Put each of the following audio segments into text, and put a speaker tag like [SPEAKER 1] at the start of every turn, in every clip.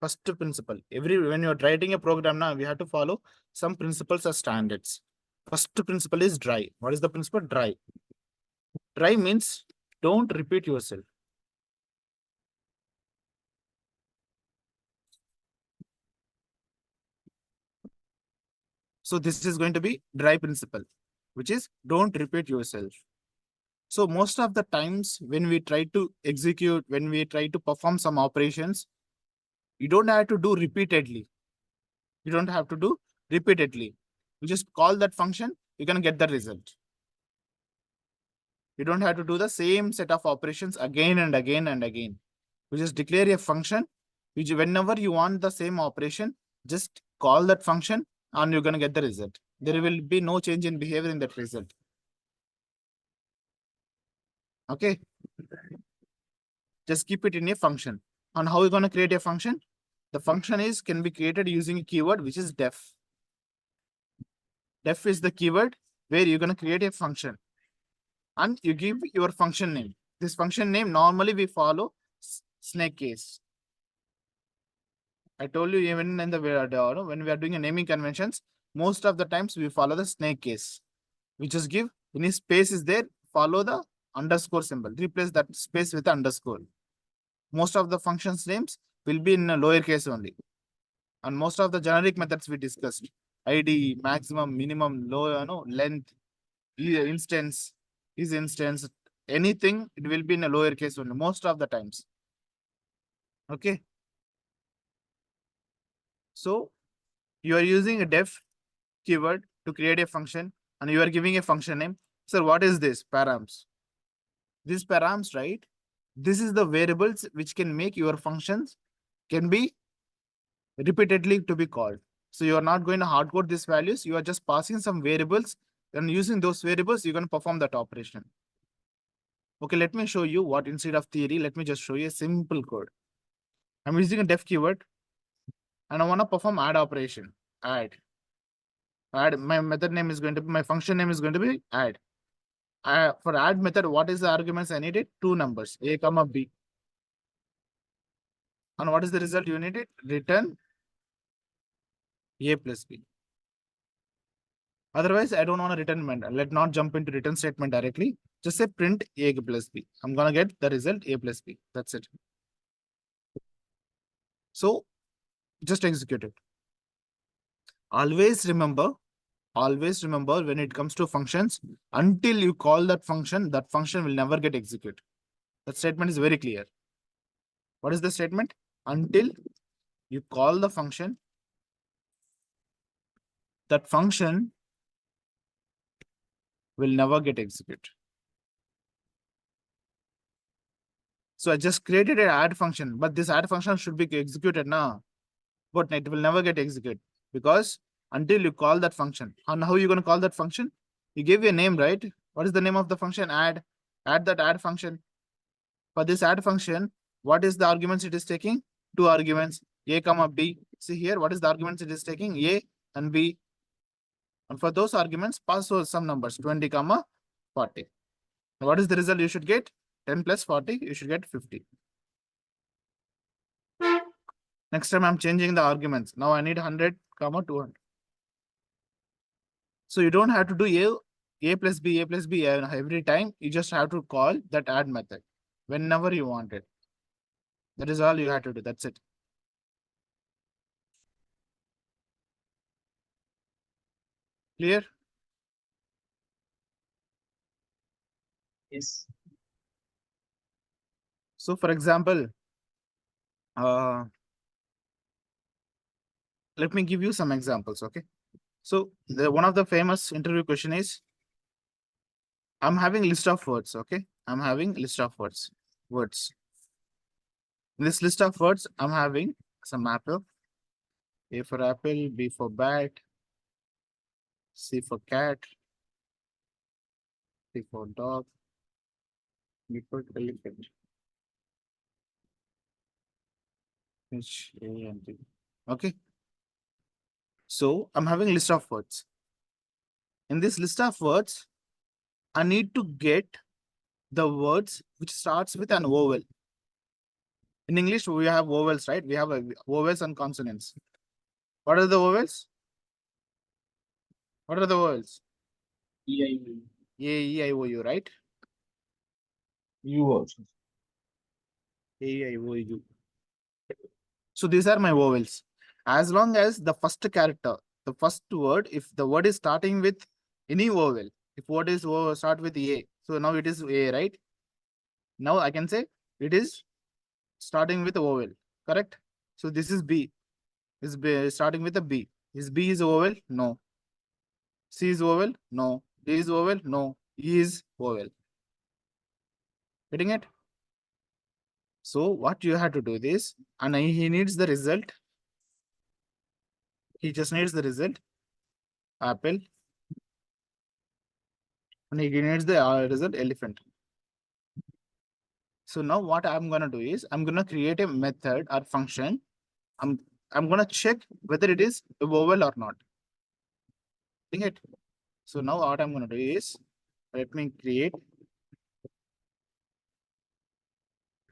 [SPEAKER 1] First principle. When you're writing a program now, we have to follow some principles or standards. First principle is dry. What is the principle? Dry. Dry means don't repeat yourself. So this is going to be dry principle, which is don't repeat yourself. So most of the times when we try to execute, when we try to perform some operations, you don't have to do repeatedly. You don't have to do repeatedly. You just call that function, you're going to get the result. You don't have to do the same set of operations again and again and again. You just declare a function, which whenever you want the same operation, just call that function and you're going to get the result. There will be no change in behavior in that result. Okay. Just keep it in a function. And how are you going to create a function? The function can be created using a keyword, which is def. Def is the keyword where you're going to create a function. And you give your function name. This function name, normally we follow snake case. I told you even in the when we are doing a naming conventions, most of the times we follow the snake case. We just give any space is there, follow the underscore symbol. Replace that space with underscore. Most of the functions names will be in a lowercase only. And most of the generic methods we discussed, ID, maximum, minimum, low, length, instance, is instance, anything, it will be in a lowercase only most of the times. Okay. So you are using a def keyword to create a function and you are giving a function name. Sir, what is this? Params. These params, right? This is the variables which can make your functions can be repeatedly to be called. So you are not going to hard code these values. You are just passing some variables and using those variables, you're going to perform that operation. Okay, let me show you what instead of theory, let me just show you a simple code. I'm using a def keyword and I want to perform add operation. Add. My method name is going to be, my function name is going to be add. For add method, what is the arguments I needed? Two numbers, a comma b. And what is the result you needed? Return a plus b. Otherwise, I don't want to return. Let not jump into return statement directly. Just say print a plus b. I'm going to get the result a plus b. That's it. So just execute it. Always remember when it comes to functions, until you call that function will never get executed. That statement is very clear. What is the statement? Until you call the function, that function will never get executed. So I just created an add function, but this add function should be executed now. But it will never get executed because until you call that function. And how are you going to call that function? You gave a name, right? What is the name of the function? Add that add function. For this add function, what is the arguments it is taking? Two arguments, a comma b. See here, what is the arguments it is taking? A and b. And for those arguments, pass some numbers, 20 comma 40. What is the result you should get? 10 plus 40, you should get 50. Next time I'm changing the arguments. Now I need 100 comma 200. So you don't have to do a plus b every time. You just have to call that add method whenever you want it. That is all you have to do. That's it. Clear?
[SPEAKER 2] Yes.
[SPEAKER 1] So for example, let me give you some examples. Okay. So one of the famous interview question is, I'm having list of words. Okay. I'm having list of words. In this list of words, I'm having some apple. A for apple, B for bat, C for cat, D for dog, B for elephant. H, A, and D. Okay. So I'm having a list of words. In this list of words, I need to get the words which starts with an vowel. In English, we have vowels, right? We have vowels and consonants. What are the vowels? What are the vowels?
[SPEAKER 2] E-I-O-U.
[SPEAKER 1] A, E, I, O, U, right?
[SPEAKER 2] U also.
[SPEAKER 1] A, E, I, O, U. So these are my vowels. As long as the first character, the first word, if the word is starting with any vowel, if word is start with A, so now it is A, right? Now I can say it is starting with a vowel, correct? So this is B. Is B starting with a B. Is B is a vowel? No. C is vowel? No. D is vowel? No. E is vowel. Getting it? So what you have to do this, and he needs the result. He just needs the result. Apple. And he needs the result elephant. So now what I'm gonna do is I'm gonna create a method or function. I'm I'm gonna check whether it is a vowel or not. Getting it? So now what I'm gonna do is let me create.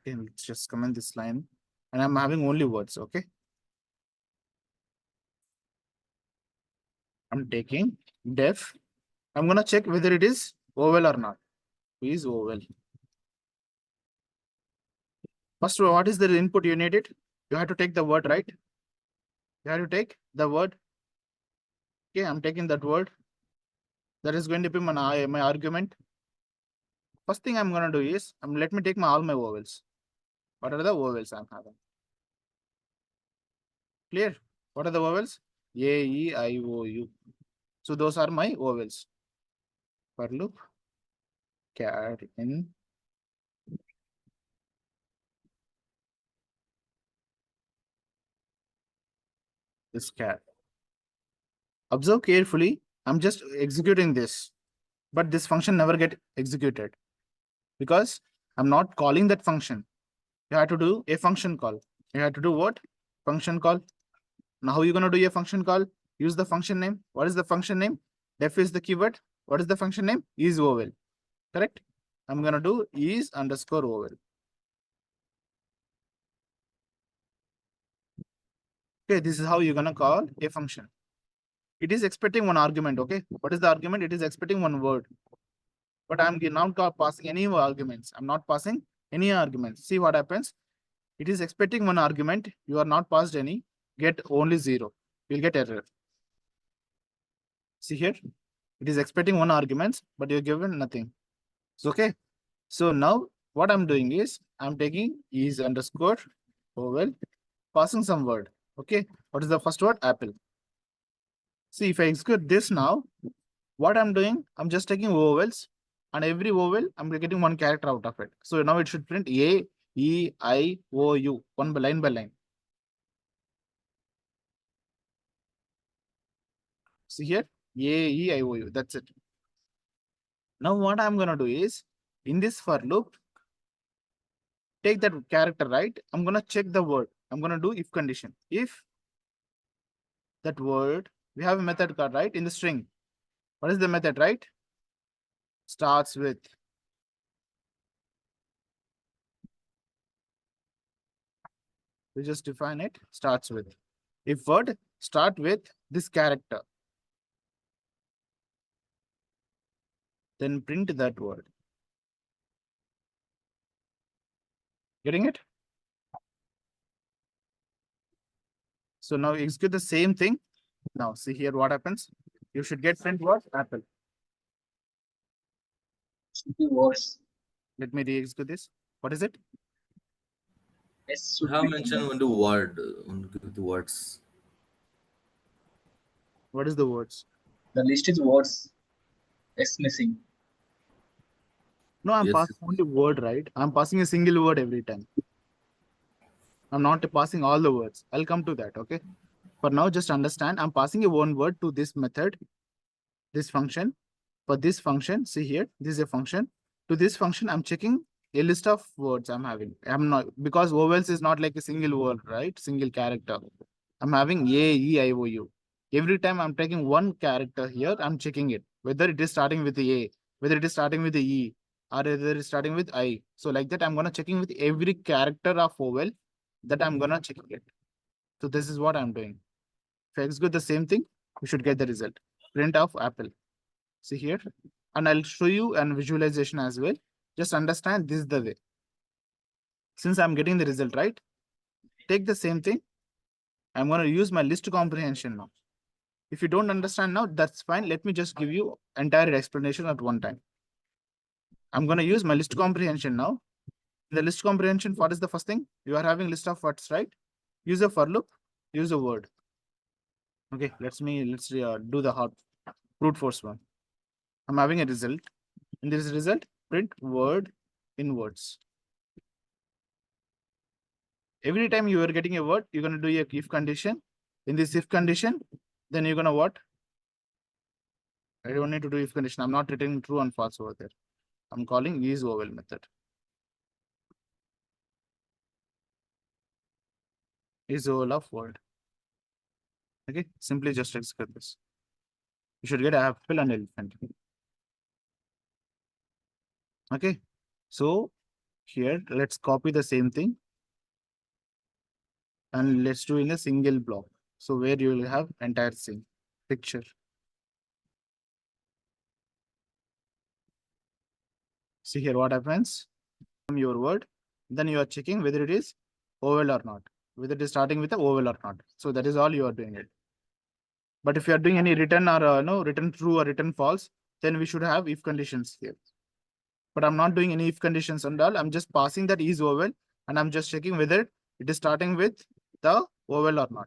[SPEAKER 1] Okay, let's just comment this line, and I'm having only words. Okay, I'm taking def. I'm gonna check whether it is vowel or not. Is vowel. First, what is the input you needed? You have to take the word, right? You have to take the word. Okay, I'm taking that word. That is going to be my argument. First thing I'm gonna do is let me take all my vowels. What are the vowels I'm having? Clear? What are the vowels? A, E, I, O, U. So those are my vowels. For loop, cat in this cat. Observe carefully. I'm just executing this, but this function never get executed because I'm not calling that function. You have to do a function call. You have to do what? Function call. Now, how are you going to do a function call? Use the function name. What is the function name? Def is the keyword. What is the function name? Is vowel. Correct? I'm going to do is underscore vowel. Okay, this is how you're going to call a function. It is expecting one argument. Okay, what is the argument? It is expecting one word. But I'm not passing any arguments. I'm not passing any arguments. See what happens? It is expecting one argument. You are not passed any. Get only 0. You'll get error. See here? It is expecting one arguments, but you're given nothing. So, okay. So now what I'm doing is I'm taking is underscore vowel, passing some word. Okay. What is the first word? Apple. See, if I execute this now, what I'm doing, I'm just taking vowels, and every vowel, I'm getting one character out of it. So now it should print A, E, I, O, U, one by line. See here, A, E, I, O, U. That's it. Now what I'm gonna do is, in this for loop, take that character, right? I'm gonna check the word. I'm gonna do if condition. If that word, we have a method called, right, in the string. What is the method, right? Starts with. We just define it, starts with. If word start with this character, then print that word. Getting it? So now execute the same thing. Now see here what happens. You should get print what? Apple.
[SPEAKER 2] Should be words.
[SPEAKER 1] Let me re-execute this. What is it?
[SPEAKER 2] S
[SPEAKER 3] You
[SPEAKER 2] should
[SPEAKER 3] have
[SPEAKER 2] be
[SPEAKER 3] mentioned
[SPEAKER 2] common.
[SPEAKER 3] only word, only the words.
[SPEAKER 1] What is the words?
[SPEAKER 2] The list is words. S missing.
[SPEAKER 1] No, I'm
[SPEAKER 3] Yes,
[SPEAKER 1] passing only word, right? I'm passing a single word every time. I'm not passing all the words. I'll come to that, okay? For now, just understand, I'm passing a one word to this method, this function. For this function, see here, this is a function. To this function, I'm checking a list of words I'm having. I'm not, because vowels is not like a single word, right? Single character. I'm having A, E, I, O, U. Every time I'm taking one character here, I'm checking it, whether it is starting with the A, whether it is starting with the E, or whether it is starting with I. So like that, I'm gonna checking with every character of vowel that I'm gonna check it. So this is what I'm doing. If I execute the same thing, we should get the result. Print of apple. See here, and I'll show you an visualization as well. Just understand this is the way. Since I'm getting the result, right? Take the same thing. I'm going to use my list comprehension now. If you don't understand now, that's fine. Let me just give you entire explanation at one time. I'm going to use my list comprehension now. In the list comprehension, what is the first thing? You are having list of words, right? Use a for loop, use a word. Okay, let's do the hard brute force one. I'm having a result. In this result, print word in words. Every time you are getting a word, you're going to do a if condition. In this if condition, then you're going to what? I don't need to do if condition. I'm not returning true and false over there. I'm calling is vowel method. Is vowel of word. Okay, simply just execute this. You should get apple and elephant. Okay, so here let's copy the same thing and let's do in a single block. So where you will have entire thing picture. See here what happens. From your word, then you are checking whether it is vowel or not, whether it is starting with a vowel or not. So that is all you are doing it. But if you are doing any return or no return true or return false, then we should have if conditions here. But I'm not doing any if conditions and all. I'm just passing that is vowel and I'm just checking whether it is starting with the vowel or not.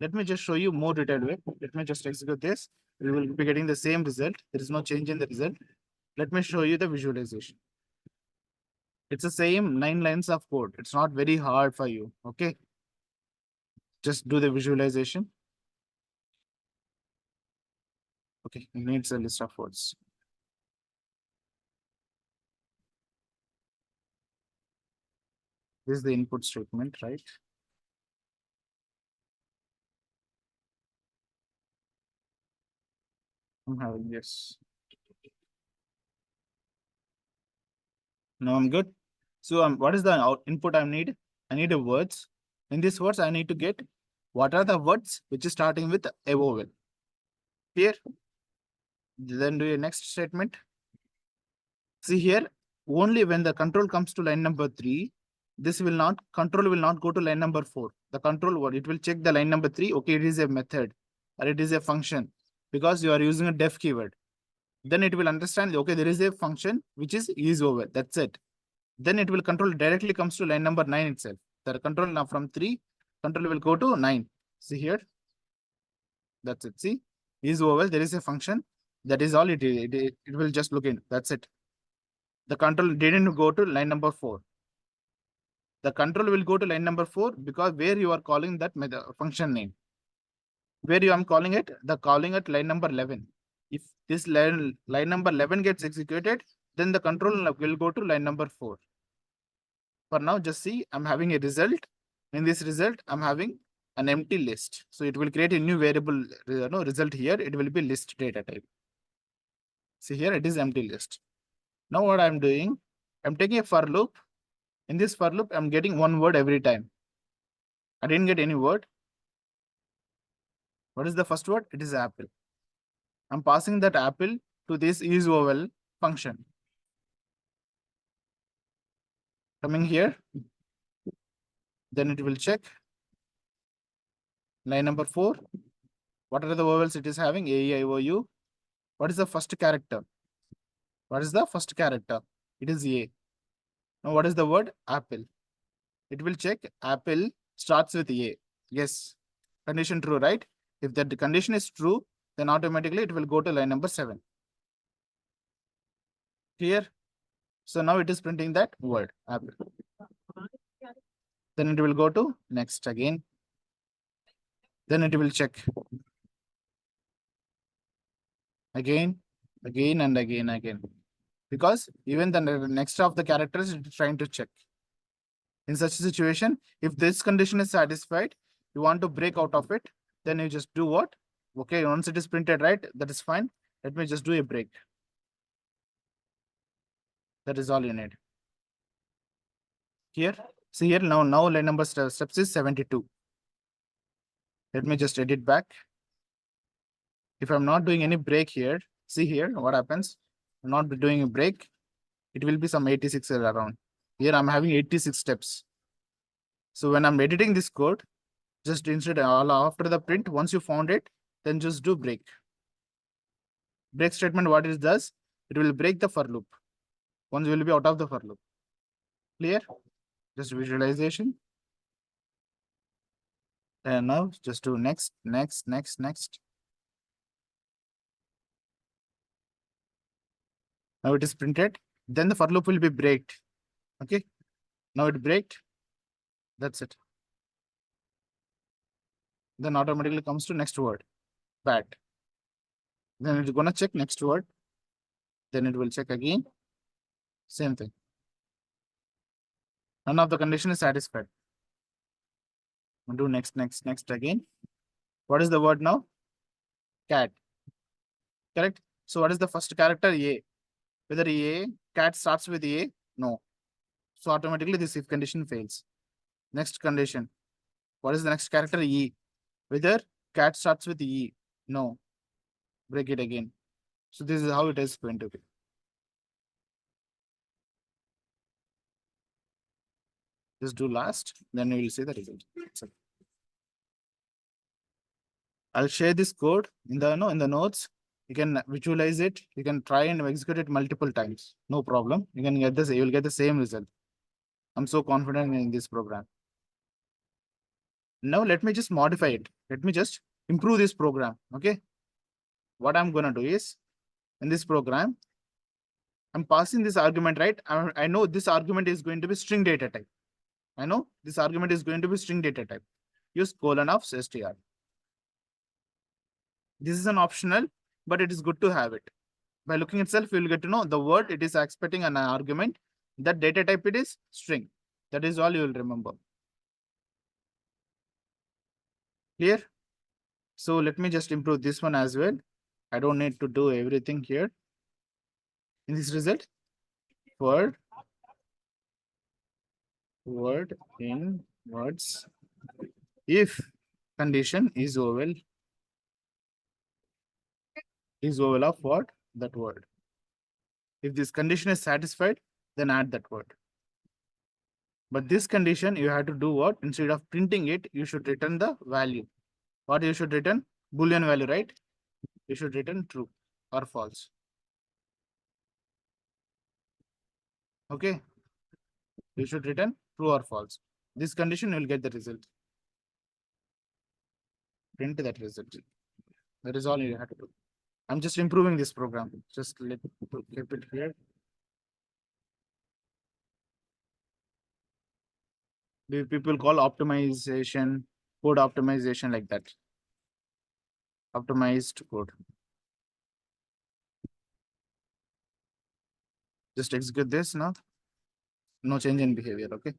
[SPEAKER 1] Let me just show you more detailed way. Let me just execute this. We will be getting the same result. There is no change in the result. Let me show you the visualization. It's the same 9 lines of code. It's not very hard for you. Okay. Just do the visualization. Okay, it needs a list of words. This is the input statement, right? I'm having yes. Now I'm good. So what is the input I need? I need a words. In these words, I need to get what are the words which is starting with a vowel. Here. Then do your next statement. See here, only when the control comes to line number 3, control will not go to line number 4. The control word, it will check the line number 3. Okay, it is a method or it is a function because you are using a def keyword. Then it will understand, okay, there is a function which is vowel. That's it. Then it will control directly comes to line number 9 itself. The control now from 3, control will go to 9. See here. That's it. See, is vowel. There is a function. That is all it is. It will just look in. That's it. The control didn't go to line number 4. The control will go to line number 4 because where you are calling that method function name. Where you am calling it, the calling at line number 11. If this line number 11 gets executed, then the control will go to line number 4. For now, just see, I'm having a result. In this result, I'm having an empty list. So it will create a new variable result here. It will be list data type. See here, it is empty list. Now what I'm doing, I'm taking a for loop. In this for loop, I'm getting one word every time. I didn't get any word. What is the first word? It is apple. I'm passing that apple to this is vowel function. Coming here, then it will check line number 4. What are the vowels it is having? A, E, I, O, U. What is the first character? What is the first character? It is A. Now what is the word? Apple. It will check apple starts with A. Yes. Condition true, right? If that the condition is true, then automatically it will go to line number 7. Clear? So now it is printing that word, apple. Then it will go to next again. Then it will check. Again, and again. Because even the next of the characters it is trying to check. In such a situation, if this condition is satisfied, you want to break out of it, then you just do what? Okay, once it is printed, right? That is fine. Let me just do a break. That is all you need. Here, See here now line number steps is 72. Let me just edit back. If I'm not doing any break here, see here what happens. I'm not doing a break. It will be some 86 around. Here I'm having 86 steps. So when I'm editing this code, just instead after the print, once you found it, then just do break. Break statement, what it does, it will break the for loop. Once you will be out of the for loop. Clear? Just visualization. And now just do next. Now it is printed. Then the for loop will be breaked. Okay. Now it breaked. That's it. Then automatically comes to next word. Bad. Then it's gonna check next word. Then it will check again. Same thing. None of the condition is satisfied. Do next again. What is the word now? Cat. Correct? So what is the first character? A. Whether A, cat starts with A? No. So automatically this if condition fails. Next condition. What is the next character? E. Whether cat starts with E? No. Break it again. So this is how it is going to be. Just do last, then you will see the result. I'll share this code in the notes. You can visualize it. You can try and execute it multiple times. No problem. You can get this. You will get the same result. I'm so confident in this program. Now let me just modify it. Let me just improve this program. Okay. What I'm gonna do is in this program, I'm passing this argument, right? I know this argument is going to be string data type. I know this argument is going to be string data type. Use colon of str. This is an optional, but it is good to have it. By looking itself, you will get to know the word it is expecting an argument. That data type it is string. That is all you will remember. Clear? So let me just improve this one as well. I don't need to do everything here. In this result, word in words. If condition is oval of what? That word. If this condition is satisfied, then add that word. But this condition, you have to do what? Instead of printing it, you should return the value. What you should return? Boolean value, right? You should return true or false. Okay. You should return true or false. This condition will get the result. Print that result. That is all you have to do. I'm just improving this program. Just keep it here. People call optimization, code optimization like that. Optimized code. Just execute this now. No change in behavior, okay?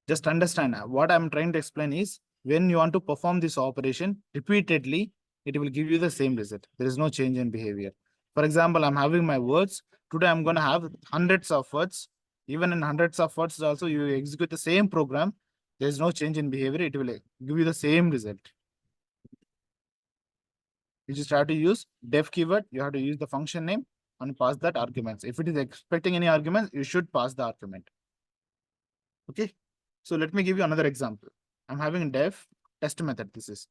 [SPEAKER 1] Just understand what I'm trying to explain is when you want to perform this operation repeatedly, it will give you the same result. There is no change in behavior. For example, I'm having my words. Today, I'm going to have hundreds of words. Even in hundreds of words, also you execute the same program. There is no change in behavior. It will give you the same result. You just have to use def keyword. You have to use the function name and pass that arguments. If it is expecting any arguments, you should pass the argument. Okay. So let me give you another example. I'm having def test method. This is.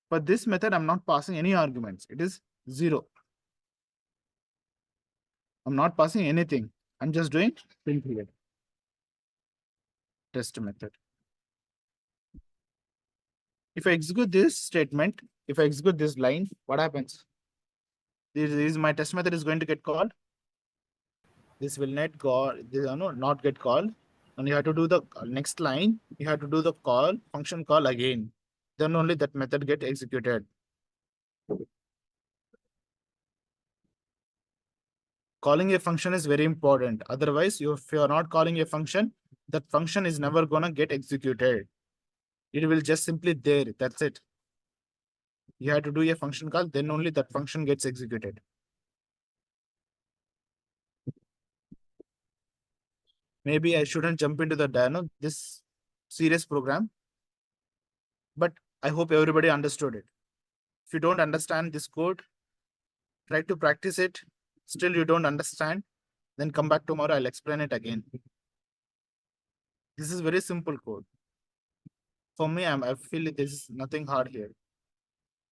[SPEAKER 1] But this method, I'm not passing any arguments. It is 0. I'm not passing anything. I'm just doing print period. Test method. If I execute this statement, if I execute this line, what happens? This is my test method is going to get called. This will not not get called. And you have to do the next line. You have to do the call function call again. Then only that method get executed. Calling a function is very important. Otherwise, if you are not calling a function, that function is never gonna get executed. It will just simply there. That's it. You have to do a function call, then only that function gets executed. maybe I shouldn't jump into the this serious program, but I hope everybody understood it. If you don't understand this code, try to practice it. Still you don't understand, then come back tomorrow. I'll explain it again. This is very simple code. For me, I feel this is nothing hard here.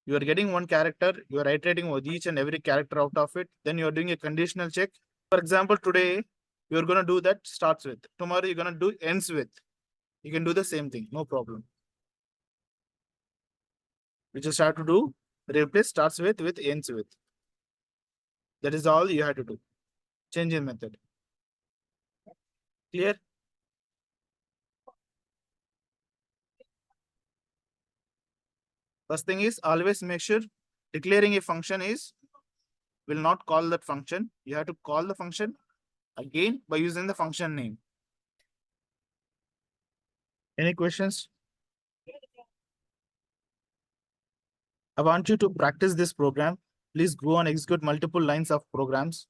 [SPEAKER 1] You are getting one character, you are iterating with each and every character out of it. Then you are doing a conditional check. For example, today you're going to do that starts with. Tomorrow you're going to do ends with. You can do the same thing, no problem. You just have to do replace starts with ends with. That is all you have to do. Change in method. Clear? First thing is always make sure declaring a function is will not call that function. You have to call the function again by using the function name. Any questions? I want you to practice this program. Please go and execute multiple lines of programs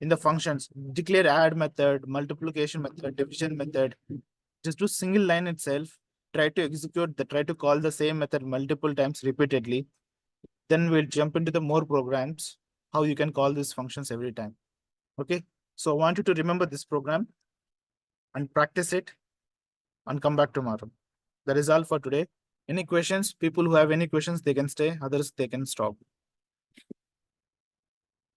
[SPEAKER 1] in the functions. Declare add method, multiplication method, division method. Just do single line itself. Try to call the same method multiple times repeatedly. Then we'll jump into the more programs, how you can call these functions every time. Okay. So I want you to remember this program and practice it and come back tomorrow. That is all for today. Any questions? People who have any questions, they can stay. Others, they can stop.